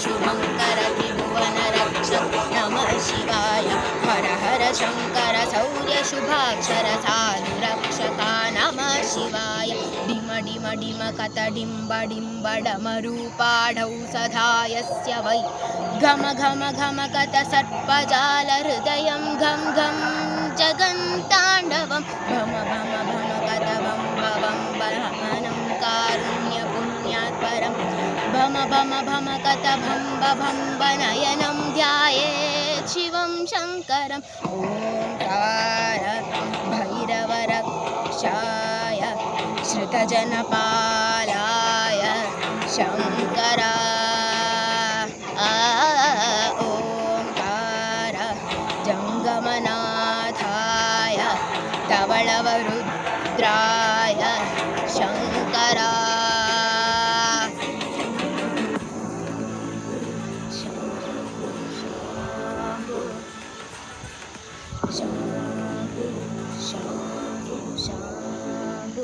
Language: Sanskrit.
शुभङ्कर त्रिभुवनरक्षक नमः शिवाय हर हर शङ्कर शौर्य शुभाक्षर साधुरक्षका नमः शिवाय डिम डिम डिम कत डिम्ब डिम्ब डमरूपाढौ सदा यस्य वै घम घम घम कत सर्पजाल हृदयं घं घं जगन्ताण्डवं भम भम भम कत भं भवं बहमनं कारुण्यपुण्यात्परं भम भम भम कत भम्ब भम्ब नयनं ध्यायेत् शिवं शङ्करं ओंकार भैरवरक्षाय श्रुतजनपालाय शङ्कराय ओंकार जङ्गमनाथाय धवलवरुद्राय शङ्कराय शम्भु शम्भु शम्भु